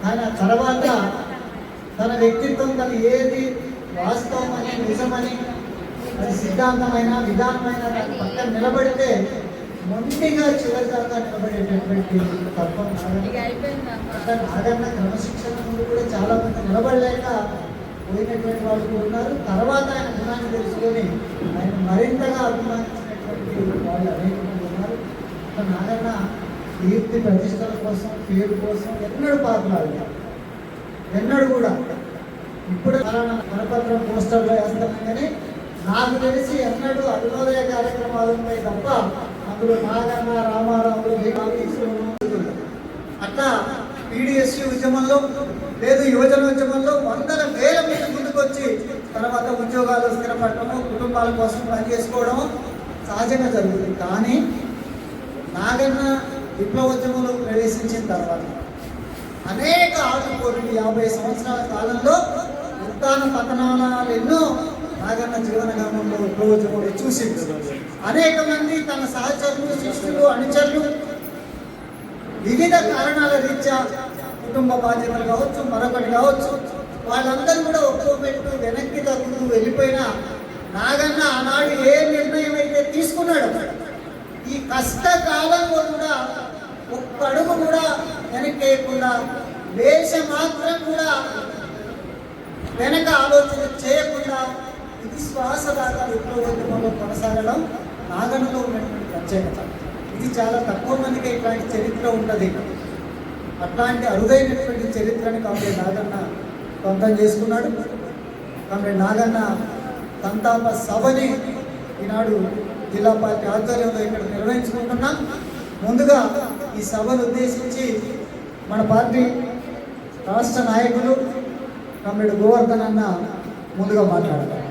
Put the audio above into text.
ఆయన తర్వాత తన వ్యక్తిత్వం తను ఏది వాస్తవమని నిజమని అది సిద్ధాంతమైన విధానమైన దాని పక్కన నిలబడితే మొండిగా చివరి దాకా నిలబడేటటువంటి తత్వం నాగన్న క్రమశిక్షణ ముందు కూడా చాలా మంది నిలబడలేక పోయినటువంటి వాళ్ళు ఉన్నారు. తర్వాత ఆయన గుణాన్ని తెలుసుకొని ఆయన మరింతగా అభిమానించినటువంటి వాళ్ళు అనేక మంది ఉన్నారు. నాగన్న కీర్తి ప్రతిష్టల కోసం పేరు కోసం ఎన్నడూ పాకులాడు, ఎన్నడూ కూడా. ఇప్పుడు కరపత్రం పోస్టర్లో వేస్తాం కానీ నాకు తెలిసి ఎన్నడూ అరుణోదయ కార్యక్రమాలు ఉంటాయి తప్ప అందులో నాగన్న రామారావులు అట్లా పీడిఎస్సీ ఉద్యమంలో లేదు యువజన ఉద్యమంలో వందల వేల మంది ముందుకొచ్చి తర్వాత ఉద్యోగాలు స్థిరపడటము కుటుంబాల కోసం పనిచేసుకోవడము సహజంగా జరుగుతుంది. కానీ నాగన్న విప్లవోద్యమంలో ప్రవేశించిన తర్వాత అనేక ఆటుపోట్లు 50 సంవత్సరాల కాలంలో ఉత్తాన పతనాలు ఎన్నో నాగన్న జీవనగామంలో విప్లవోద్యమంలో చూసింది. అనేక మంది తన సహచరులు శిష్యులు అనుచరులు వివిధ కారణాల రీత్యా కుటుంబ బాధ్యతలు కావచ్చు మరొకటి కావచ్చు వాళ్ళందరూ కూడా ఒక్కొక్కట్టు వెనక్కి తగ్గుతూ వెళ్ళిపోయినా నాగన్న ఆనాడు ఏ నిర్ణయం అయితే తీసుకున్నాడు ఈ కష్టకాలంలో కూడా ఒక్క అడుగు కూడా వెనక్కేయకుండా దేశ మాత్రం కూడా వెనక ఆలోచన చేయకుండా ఇది శ్వాస దాకా విప్లవోద్యమంలో కొనసాగడం నాగన్నలో ఉన్నటువంటి ప్రత్యేకత. ఇది చాలా తక్కువ మందికి ఇట్లాంటి చరిత్ర ఉంటుంది. అట్లాంటి అరుదైనటువంటి చరిత్రని కామ్రేడ్ నాగన్న సొంతం చేసుకున్నాడు. కామ్రేడ్ నాగన్న సంతాప సభని ఈనాడు జిల్లా పార్టీ ఆధ్వర్యంలో ఇక్కడ నిర్వహించుకుంటున్నాం. ముందుగా ఈ సభను ఉద్దేశించి మన పార్టీ రాష్ట్ర నాయకులు కామ్రేడ్ గోవర్ధన్ అన్న ముందుగా మాట్లాడతారు.